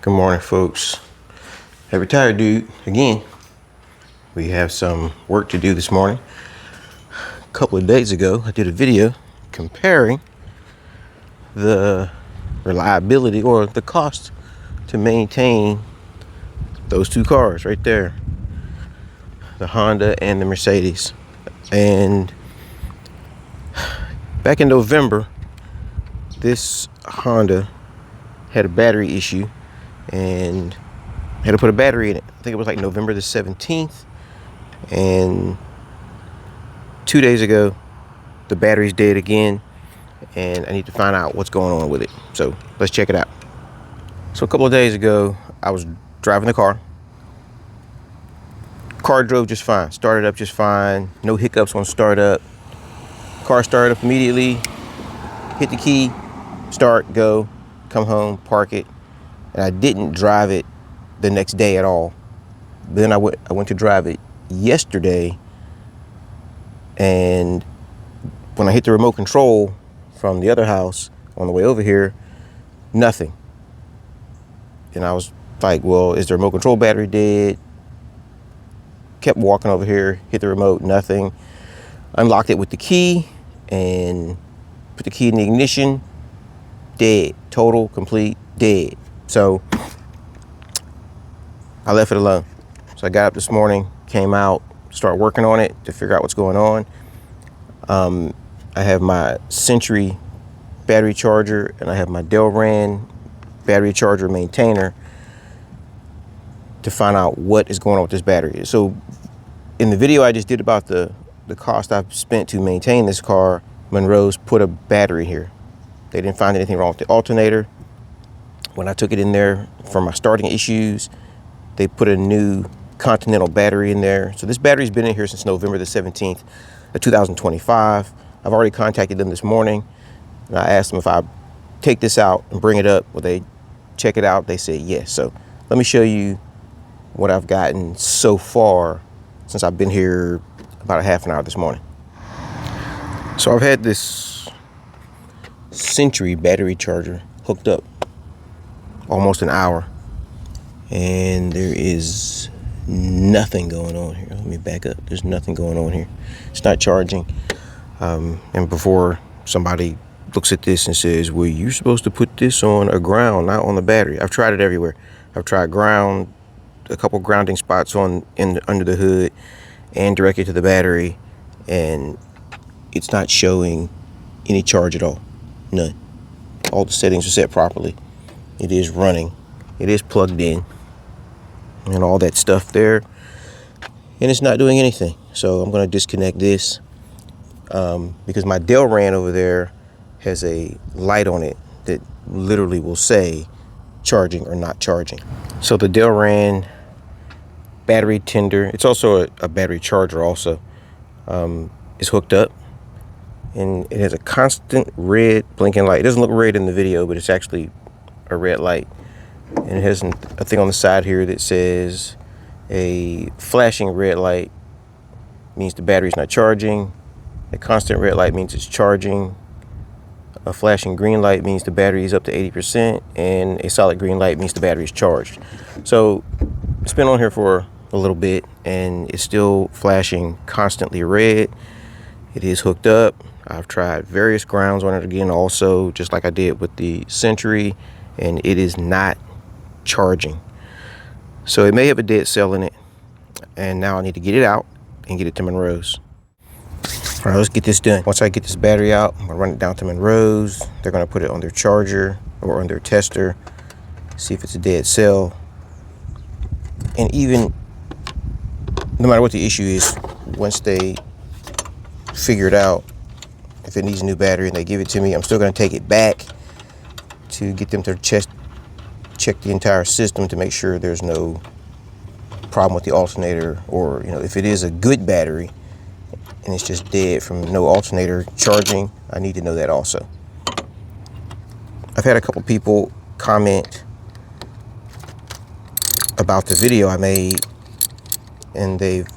Good morning, folks. Hey, retired dude again. We have some work to do this morning. A couple of days ago, I did a video comparing the reliability or the cost to maintain those two cars right there, the Honda and the Mercedes. And back in November, this Honda had a battery issue and had to put a battery in it. I think it was like November the 17th. And 2 days ago, the battery's dead again. And I need to find out what's going on with it. So let's check it out. So a couple of days ago, I was driving the car. Car drove just fine. Started up just fine. No hiccups on startup. Car started up immediately. Hit the key. Start, go, come home, park it. And I didn't drive it the next day at all. But then I went to drive it yesterday, and when I hit the remote control from the other house on the way over here, nothing. And I was like, well, is the remote control battery dead? Kept walking over here, hit the remote, nothing. Unlocked it with the key and put the key in the ignition. Dead. Total, complete, dead. So I left it alone. So I got up this morning, came out, started working on it to figure out what's going on. I have my Century battery charger and I have my Delran battery charger maintainer to find out what is going on with this battery. So in the video I just did about the cost I've spent to maintain this car, Monroe's put a battery here. They didn't find anything wrong with the alternator. When I took it in there for my starting issues, they put a new Continental battery in there. So this battery's been in here since November the 17th of 2025. I've already contacted them this morning, and I asked them if I take this out and bring it up, will they check it out? They said yes. So let me show you what I've gotten so far since I've been here about a half an hour this morning. So I've had this Century battery charger hooked up almost an hour, and there is nothing going on here. Let me back up. There's nothing going on here. It's not charging. And before somebody looks at this and says, well, you're supposed to put this on a ground, not on the battery. I've tried it everywhere. I've tried ground, a couple grounding spots under the hood and directly to the battery, and it's not showing any charge at all. None. All the settings are set properly. It is running. It is plugged in and all that stuff there, and it's not doing anything. So I'm going to disconnect this because my Delran over there has a light on it that literally will say charging or not charging. So the Delran battery tender, it's also a battery charger also, is hooked up, and it has a constant red blinking light. It doesn't look red in the video, but it's actually a red light. And it has a thing on the side here that says a flashing red light means the battery's not charging. A constant red light means it's charging. A flashing green light means the battery is up to 80%, and a solid green light means the battery is charged. So it's been on here for a little bit, and it's still flashing constantly red. It is hooked up. I've tried various grounds on it again also, just like I did with the Century, and it is not charging. So it may have a dead cell in it, and now I need to get it out and get it to Monroe's. All right, let's get this done. Once I get this battery out, I'm gonna run it down to Monroe's. They're gonna put it on their charger or on their tester, see if it's a dead cell. And even no matter what the issue is, once they figure it out, if it needs a new battery and they give it to me, I'm still gonna take it back to get them to check the entire system to make sure there's no problem with the alternator, or if it is a good battery and it's just dead from no alternator charging, I need to know that also. I've had a couple people comment about the video I made, and they've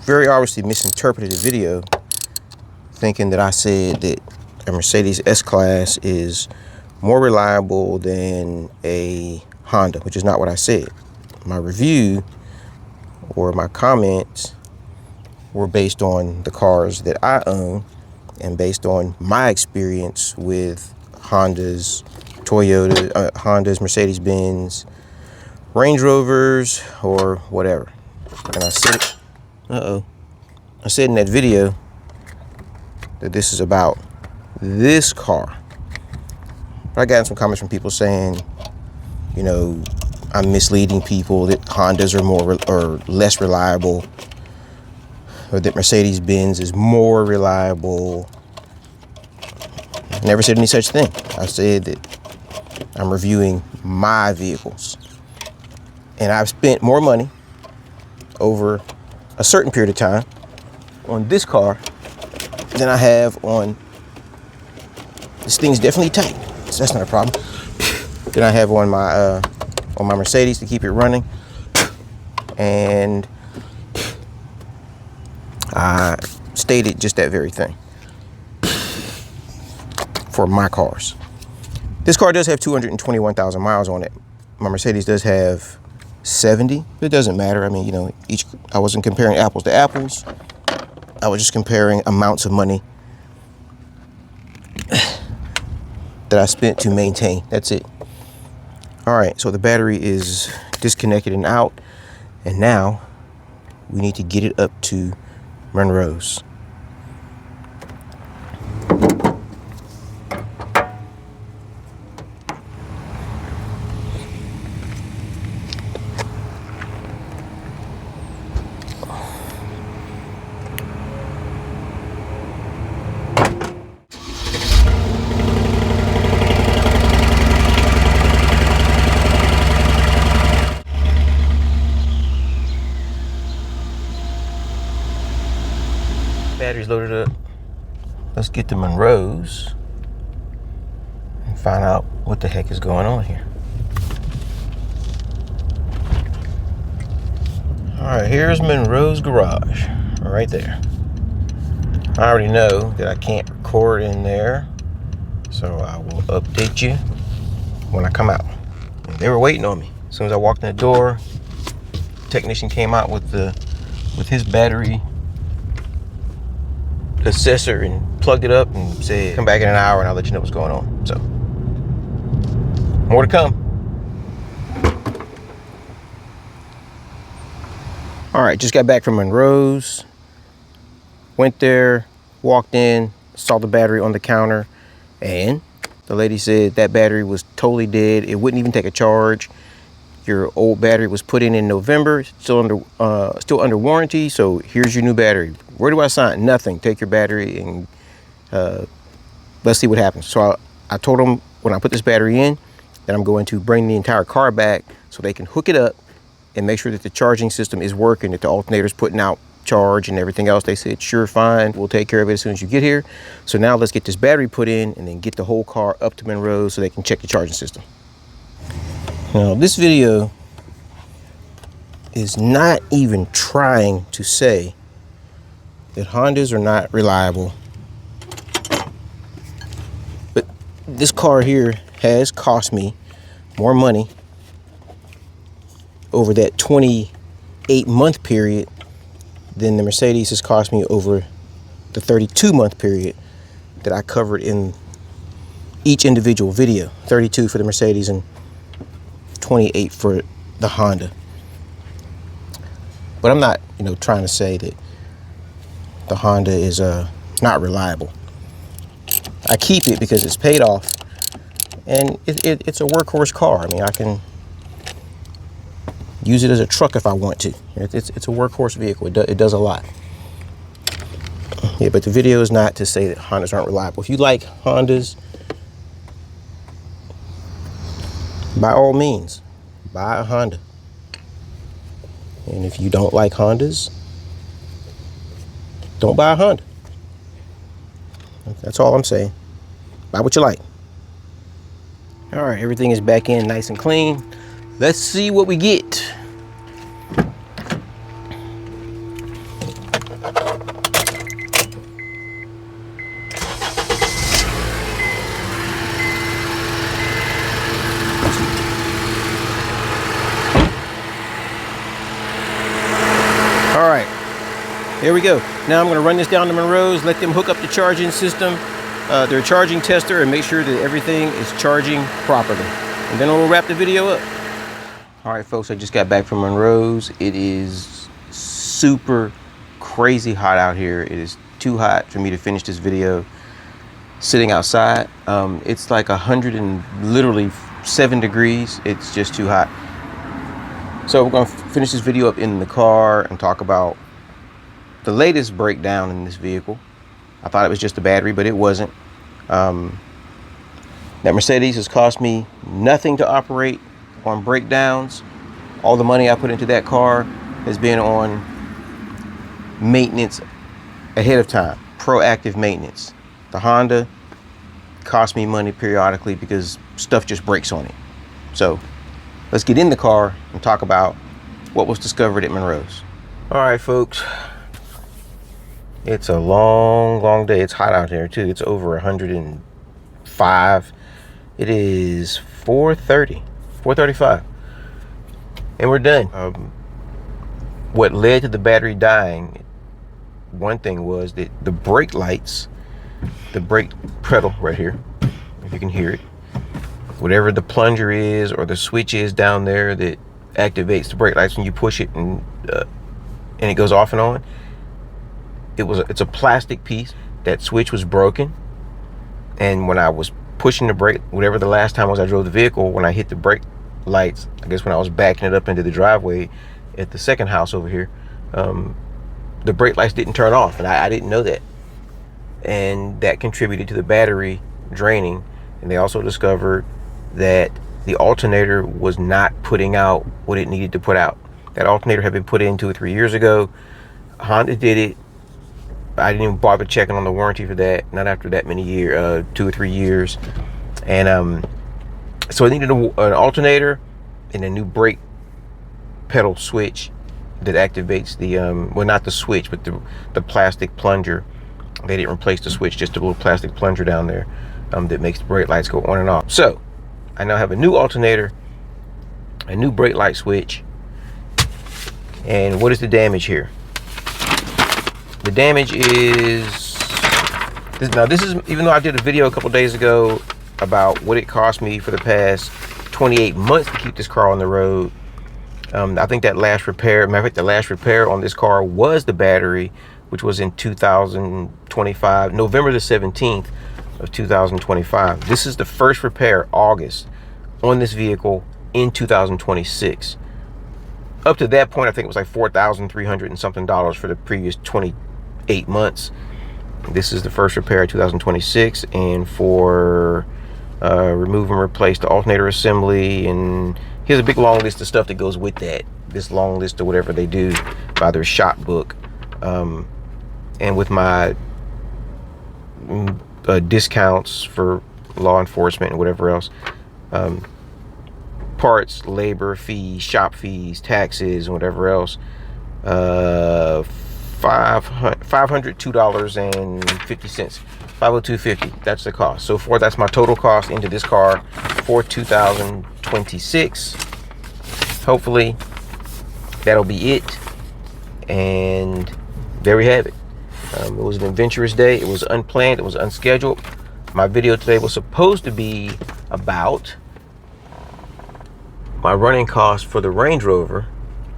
very obviously misinterpreted the video, thinking that I said that a Mercedes S-Class is more reliable than a Honda, which is not what I said. My review or my comments were based on the cars that I own and based on my experience with Hondas, Hondas, Mercedes-Benz, Range Rovers, or whatever. And I said in that video that this is about this car. But I got some comments from people saying, you know, I'm misleading people, that Hondas are more or less reliable, or that Mercedes-Benz is more reliable. I never said any such thing. I said that I'm reviewing my vehicles. And I've spent more money over a certain period of time on this car than I have on, this thing's definitely tight, so that's not a problem, than I have on my Mercedes to keep it running. And I stated just that very thing for my cars. This car does have 221,000 miles on it. My Mercedes does have 70. It doesn't matter. I mean, you know, I wasn't comparing apples to apples. I was just comparing amounts of money that I spent to maintain. That's it. All right, so the battery is disconnected and out, and now we need to get it up to Monroe's. Battery's loaded up. Let's get to Monroe's and find out what the heck is going on here. All right, here's Monroe's garage, right there. I already know that I can't record in there, so I will update you when I come out. And they were waiting on me. As soon as I walked in the door, the technician came out with his battery assessor and plugged it up and said, come back in an hour and I'll let you know what's going on. So, more to come. All right, just got back from Monroe's. Went there, walked in, saw the battery on the counter, and the lady said that battery was totally dead. It wouldn't even take a charge. Your old battery was put in November, still under warranty, so here's your new battery. Where do I sign? Nothing. Take your battery and let's see what happens. So I told them when I put this battery in that I'm going to bring the entire car back so they can hook it up and make sure that the charging system is working, that the alternator's putting out charge and everything else. They said, sure, fine, we'll take care of it as soon as you get here. So now let's get this battery put in and then get the whole car up to Monroe so they can check the charging system. Now, this video is not even trying to say that Hondas are not reliable. But this car here has cost me more money over that 28-month period than the Mercedes has cost me over the 32-month period that I covered in each individual video. 32 for the Mercedes and 28 for the Honda. But I'm not, trying to say that the Honda is not reliable. I keep it because it's paid off, and it's a workhorse car. I mean, I can use it as a truck if I want to. It's a workhorse vehicle. It does a lot. Yeah, but the video is not to say that Hondas aren't reliable. If you like Hondas, by all means, buy a Honda. And if you don't like Hondas, don't buy a Honda. That's all I'm saying. Buy what you like. All right, everything is back in nice and clean. Let's see what we get. There we go. Now I'm going to run this down to Monroe's, let them hook up the charging system, their charging tester, and make sure that everything is charging properly. And then we'll wrap the video up. All right, folks, I just got back from Monroe's. It is super crazy hot out here. It is too hot for me to finish this video sitting outside. It's like 107 degrees. It's just too hot. So we're going to finish this video up in the car and talk about the latest breakdown in this vehicle. I thought it was just a battery, but it wasn't. That Mercedes has cost me nothing to operate on breakdowns. All the money I put into that car has been on maintenance ahead of time, proactive maintenance. The Honda costs me money periodically because stuff just breaks on it. So let's get in the car and talk about what was discovered at Monroe's. All right, folks. It's a long day. It's hot out there too. It's over 105. It is 4:35, and we're done. What led to the battery dying? One thing was that the brake lights, the brake pedal right here, if you can hear it, whatever the plunger is or the switch is down there that activates the brake lights when you push it and it goes off and on. It's a plastic piece. That switch was broken, and when I was pushing the brake, whatever the last time was I drove the vehicle, when I hit the brake lights, I guess when I was backing it up into the driveway at the second house over here, the brake lights didn't turn off, and I didn't know that, and that contributed to the battery draining. And they also discovered that the alternator was not putting out what it needed to put out. That alternator had been put in 2 or 3 years ago. Honda did it. I didn't even bother checking on the warranty for that, not after that many years, 2 or 3 years. And so I needed an alternator and a new brake pedal switch that activates the, well, not the switch, but the plastic plunger. They didn't replace the switch, just a little plastic plunger down there that makes the brake lights go on and off. So I now have a new alternator, a new brake light switch. And what is the damage here? The damage is this is, even though I did a video a couple days ago about what it cost me for the past 28 months to keep this car on the road. I think that last repair, matter of fact, the last repair on this car was the battery, which was in 2025, November the 17th of 2025. This is the first repair, August, on this vehicle in 2026. Up to that point, I think it was like $4,300 and something for the previous 28 months. This is the first repair of 2026, and for remove and replace the alternator assembly, and here's a big long list of stuff that goes with that. This long list of whatever they do by their shop book, and with my discounts for law enforcement and whatever else, parts, labor fees, shop fees, taxes, and whatever else, $502.50, $502.50. That's the cost. So that's my total cost into this car for 2026. Hopefully that'll be it, and there we have it. It was an adventurous day. It was unplanned. It was unscheduled. My video today was supposed to be about my running costs for the Range Rover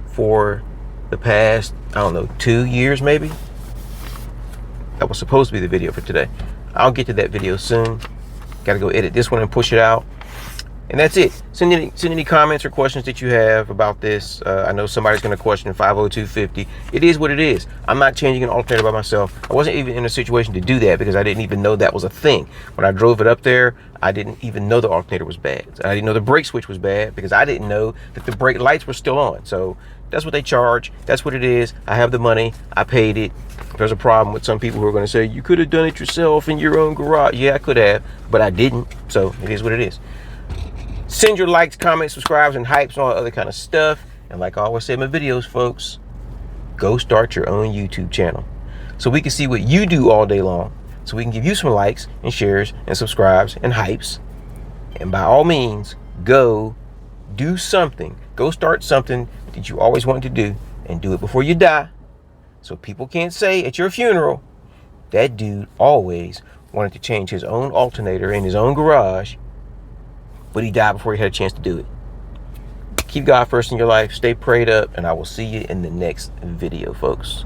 for the past, I don't know, 2 years maybe. That was supposed to be the video for today. I'll get to that video soon. Got to go edit this one and push it out. And that's it. Send any comments or questions that you have about this. I know somebody's going to question 502.50. It is what it is. I'm not changing an alternator by myself. I wasn't even in a situation to do that because I didn't even know that was a thing. When I drove it up there, I didn't even know the alternator was bad. I didn't know the brake switch was bad because I didn't know that the brake lights were still on. So that's what they charge. That's what it is. I have the money. I paid it. There's a problem with some people who are going to say, you could have done it yourself in your own garage. Yeah, I could have, but I didn't. So it is what it is. Send your likes, comments, subscribes, and hypes, and all that other kind of stuff. And like I always say in my videos, folks, go start your own YouTube channel so we can see what you do all day long, so we can give you some likes and shares and subscribes and hypes. And by all means, go do something. Go start something that you always wanted to do, and do it before you die. So people can't say at your funeral, that dude always wanted to change his own alternator in his own garage, but he died before he had a chance to do it. Keep God first in your life. Stay prayed up, and I will see you in the next video, folks.